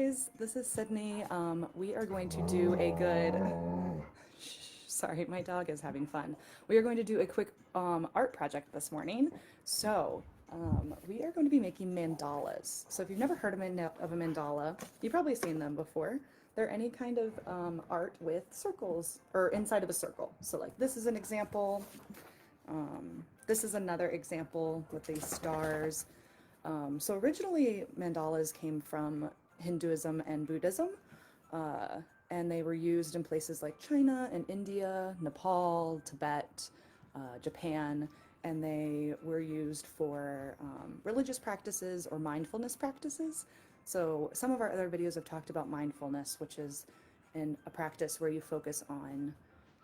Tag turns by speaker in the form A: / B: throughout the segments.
A: guys, this is Sydney. We are going to do a good. Sorry, my dog is having fun. We are going to do a quick art project this morning. We are going to be making mandalas. So if you've never heard of a mandala, you've probably seen them before. They're any kind of art with circles or inside of a circle. So like this is an example. This is another example with these stars. So originally mandalas came from Hinduism and Buddhism, and they were used in places like China and India, Nepal, Tibet, Japan, and they were used for religious practices or mindfulness practices. So some of our other videos have talked about mindfulness, which is a practice where you focus on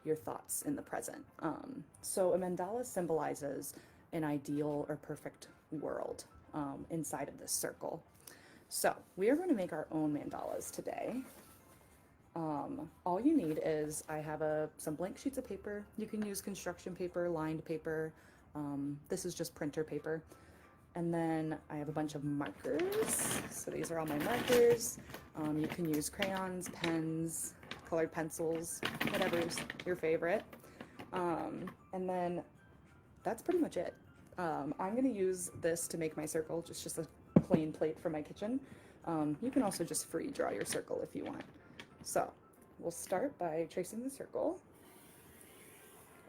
A: your thoughts in the present. So a mandala symbolizes an ideal or perfect world inside of this circle. So we are going to make our own mandalas today. All you need is I have some blank sheets of paper. You can use construction paper, lined paper. This is just printer paper. And then I have a bunch of markers. So these are all my markers. You can use crayons, pens, colored pencils, whatever's your favorite. And then that's pretty much it. I'm going to use this to make my circle, just a plain plate from my kitchen. You can also just free draw your circle if you want. So we'll start by tracing the circle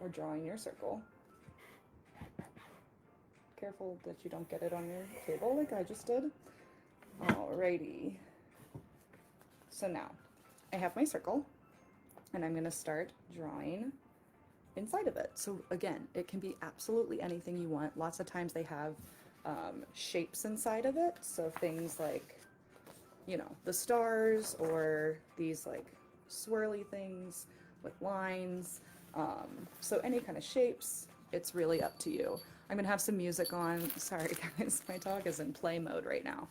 A: or drawing your circle. Careful that you don't get it on your table like I just did. Alrighty. So now I have my circle and I'm going to start drawing inside of it. So again, it can be absolutely anything you want. Lots of times they have shapes inside of it. So things like, you know, the stars or these like swirly things with lines. So any kind of shapes, it's really up to you. I'm gonna have some music on. Sorry guys, my dog is in play mode right now.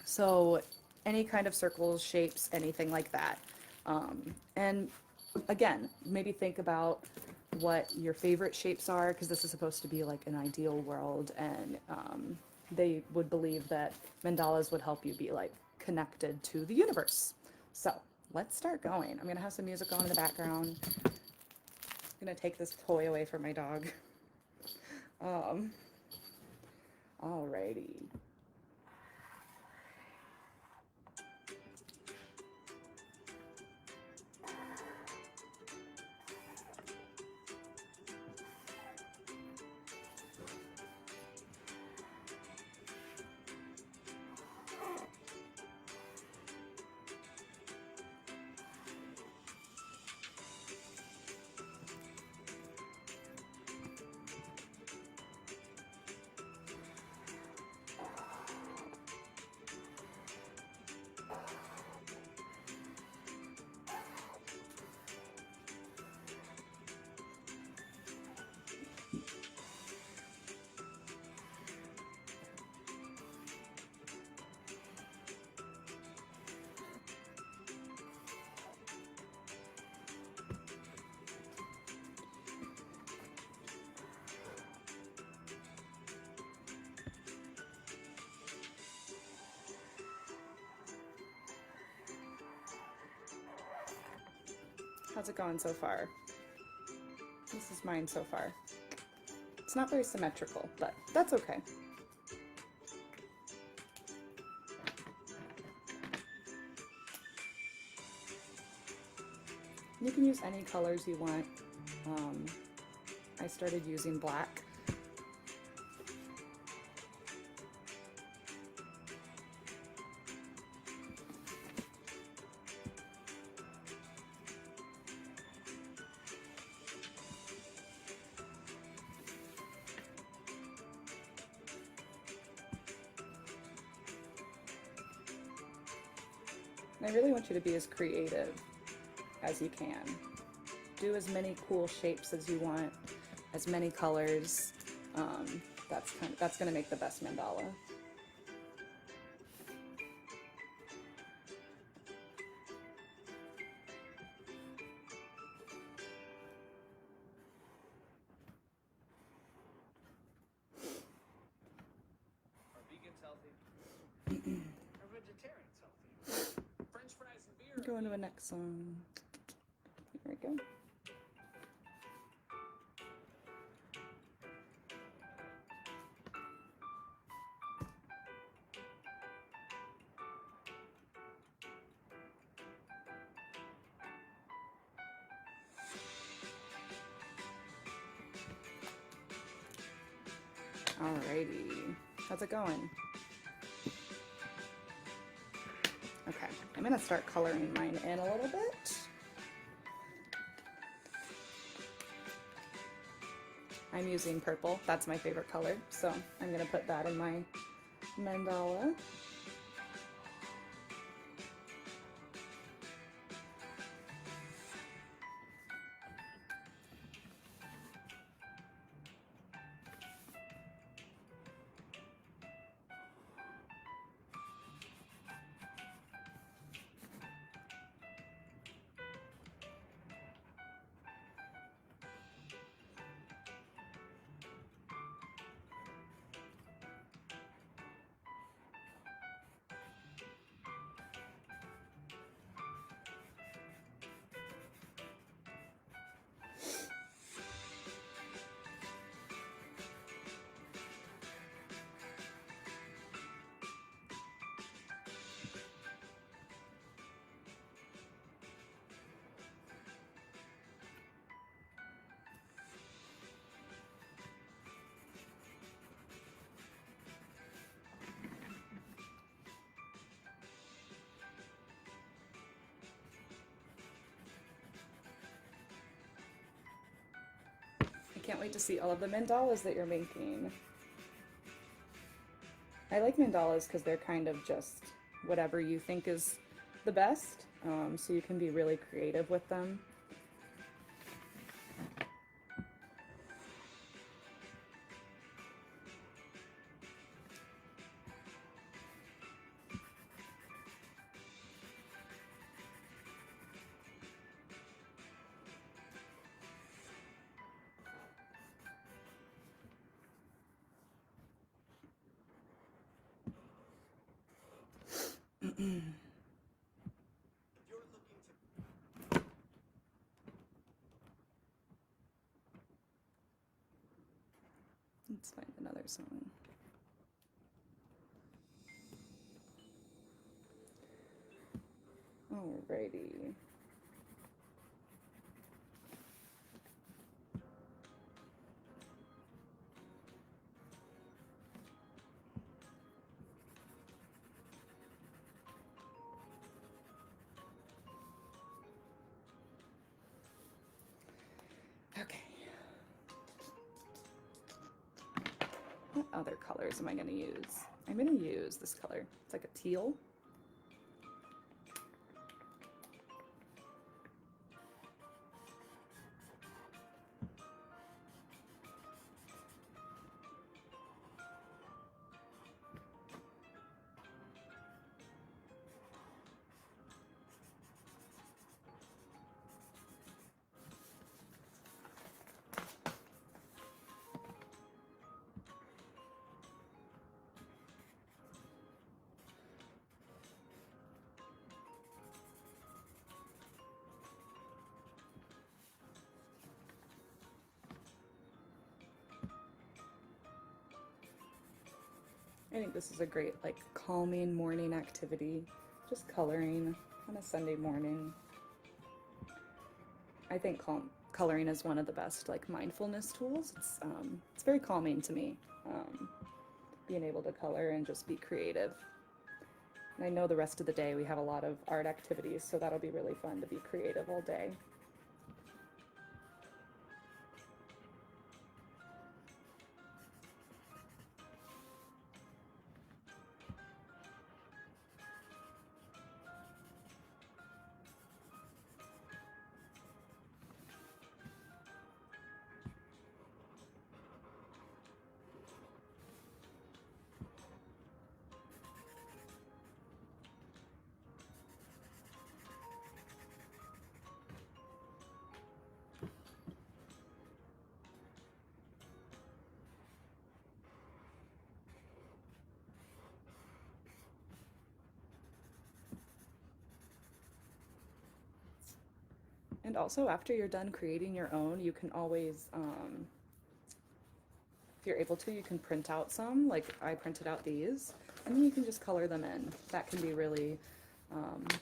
A: So any kind of circles, shapes, anything like that. And again, maybe think about what your favorite shapes are, because this is supposed to be like an ideal world, and they would believe that mandalas would help you be like connected to the universe. So let's start going. I'm gonna have some music on in the background. I'm gonna take this toy away from my dog. Alrighty. How's it going so far? This is mine so far. It's not very symmetrical, but that's okay. You can use any colors you want. I started using black. I really want you to be as creative as you can. Do as many cool shapes as you want, as many colors. That's going to make the best mandala.
B: Are vegans healthy? Are vegetarians
A: go into the next one. Here we go. Alrighty, how's it going? Okay, I'm gonna start coloring mine in a little bit. I'm using purple, that's my favorite color, so I'm gonna put that in my mandala. Can't wait to see all of the mandalas that you're making. I like mandalas because they're kind of just whatever you think is the best, so you can be really creative with them. Let's find another song. Alrighty. Okay. What other colors am I going to use? I'm going to use this color. It's like a teal. I think this is a great, like, calming morning activity, just coloring on a Sunday morning. I think coloring is one of the best, like, mindfulness tools. It's very calming to me, being able to color and just be creative. And I know the rest of the day we have a lot of art activities, so that'll be really fun to be creative all day. And also, after you're done creating your own, you can always, if you're able to, you can print out some, like I printed out these, and then you can just color them in. That can be really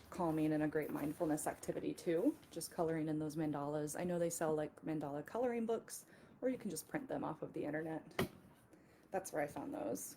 A: calming and a great mindfulness activity too, just coloring in those mandalas. I know they sell like mandala coloring books, or you can just print them off of the internet. That's where I found those.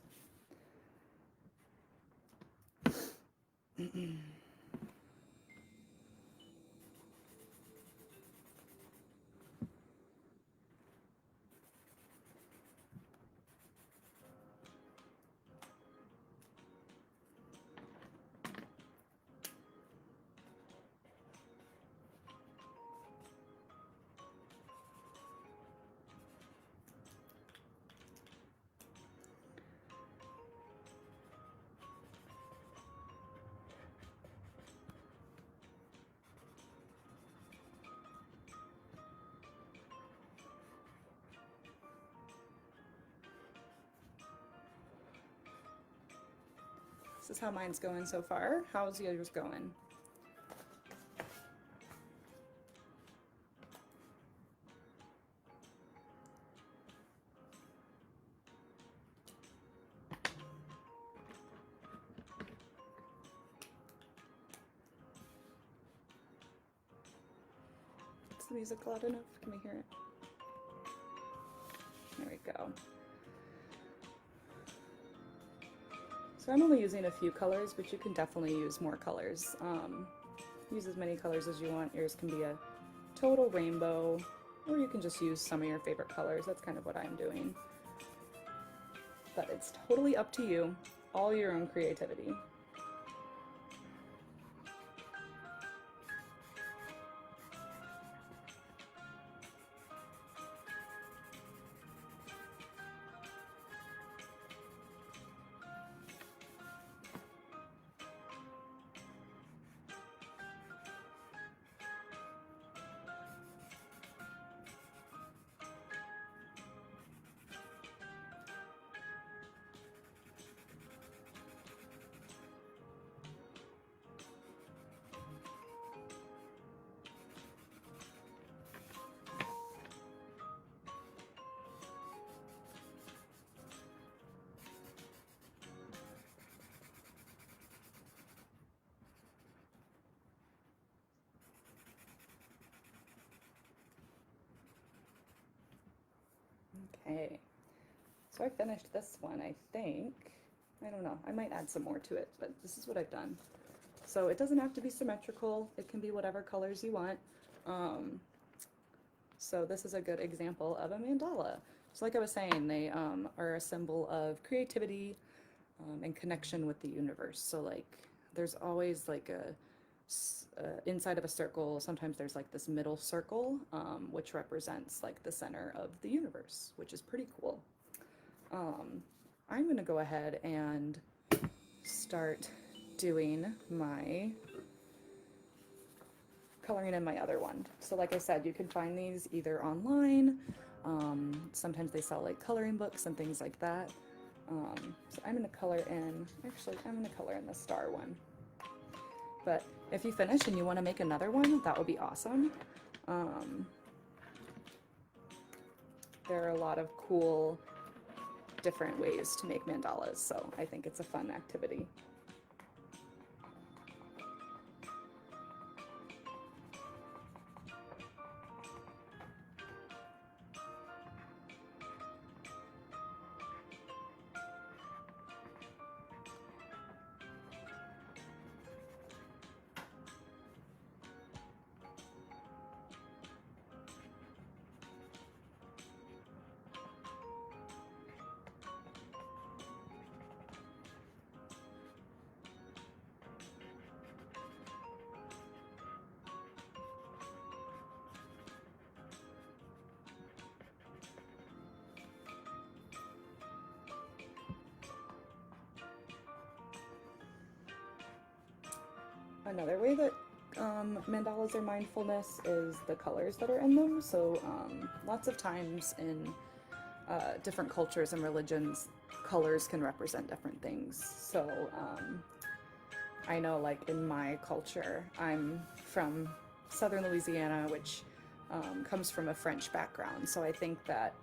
A: This is how mine's going so far. How's yours going? Is the music loud enough? Can we hear it? There we go. So I'm only using a few colors, but you can definitely use more colors. Use as many colors as you want. Yours can be a total rainbow, or you can just use some of your favorite colors. That's kind of what I'm doing. But it's totally up to you, all your own creativity. Okay, so I finished this one, I think. I don't know, I might add some more to it, but this is what I've done. So it doesn't have to be symmetrical, it can be whatever colors you want. So this is a good example of a mandala. So like I was saying, they are a symbol of creativity and connection with the universe. So like there's always like a inside of a circle, sometimes there's like this middle circle, which represents like the center of the universe, which is pretty cool. I'm going to go ahead and start doing my coloring in my other one. So like I said, you can find these either online. Sometimes they sell like coloring books and things like that. So I'm going to color in, actually I'm going to color in the star one. But if you finish and you want to make another one, that would be awesome. There are a lot of cool different ways to make mandalas, so I think it's a fun activity. Another way that mandalas are mindfulness is the colors that are in them. So lots of times in different cultures and religions, colors can represent different things. So I know like in my culture, I'm from southern Louisiana, which comes from a French background. So I think that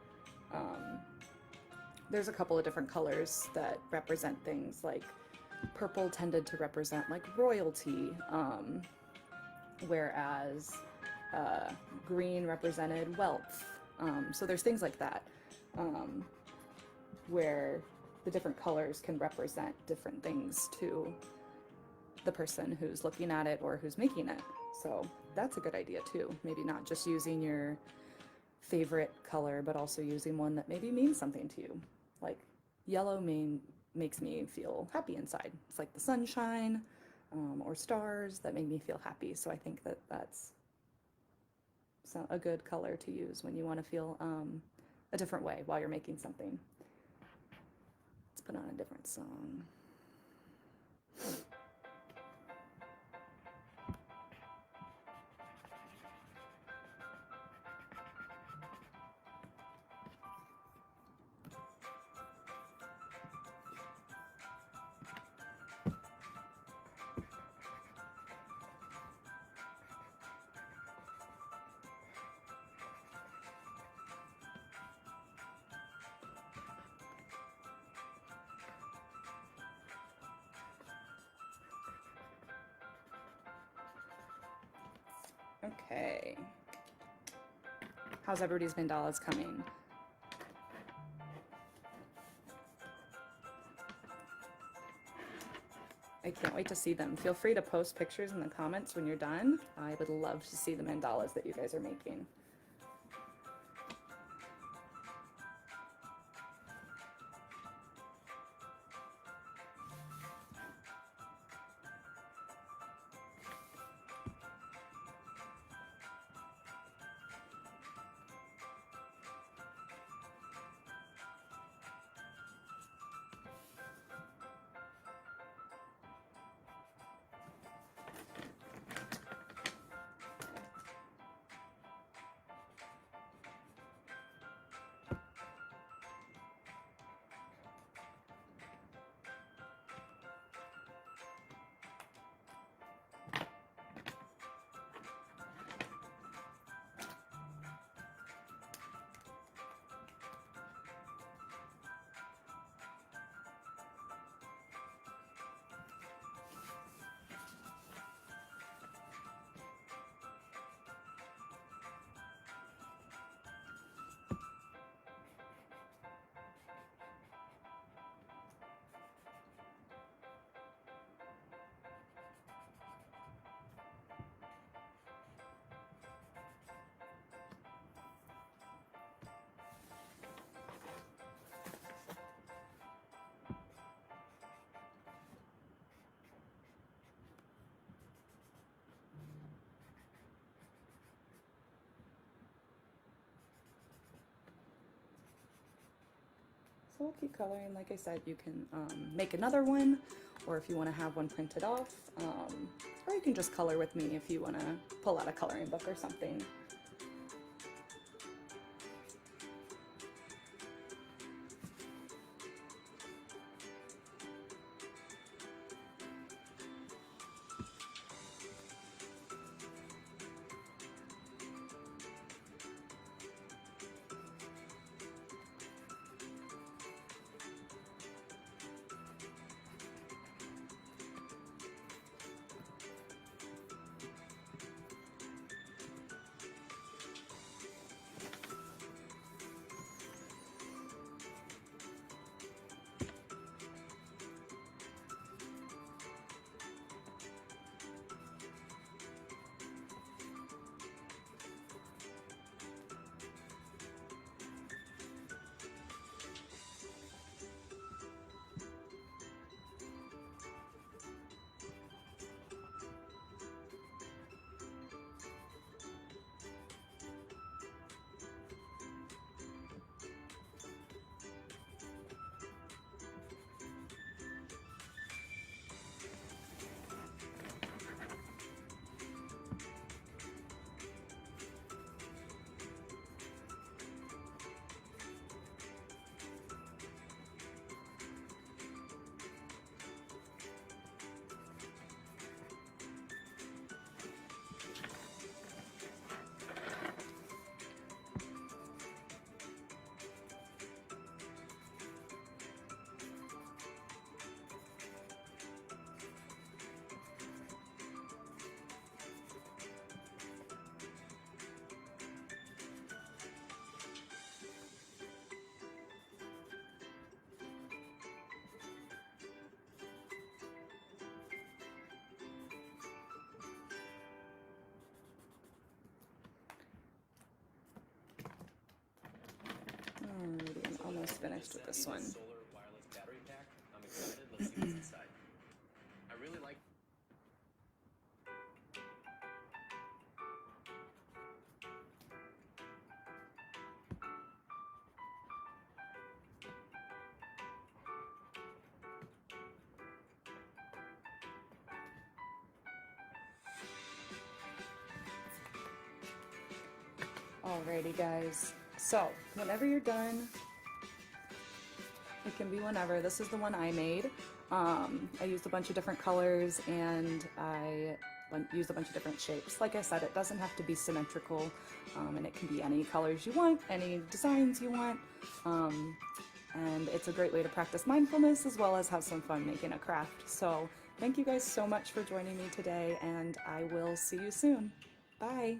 A: there's a couple of different colors that represent things. Like purple tended to represent like royalty, whereas green represented wealth. So there's things like that, where the different colors can represent different things to the person who's looking at it or who's making it. So that's a good idea too. Maybe not just using your favorite color, but also using one that maybe means something to you. Like yellow makes me feel happy inside. It's like the sunshine, or stars that make me feel happy. So I think that that's a good color to use when you want to feel a different way while you're making something. Let's put on a different song. Okay. How's everybody's mandalas coming? I can't wait to see them. Feel free to post pictures in the comments when you're done. I would love to see the mandalas that you guys are making. So we'll keep coloring. Like I said, you can make another one, or if you want to have one printed off, or you can just color with me if you want to pull out a coloring book or something. finished with this one. Alrighty guys, so whenever you're done, it can be whenever. This is the one I made. I used a bunch of different colors and I used a bunch of different shapes. Like I said, it doesn't have to be symmetrical, and it can be any colors you want, any designs you want, and it's a great way to practice mindfulness as well as have some fun making a craft. So thank you guys so much for joining me today, and I will see you soon. Bye!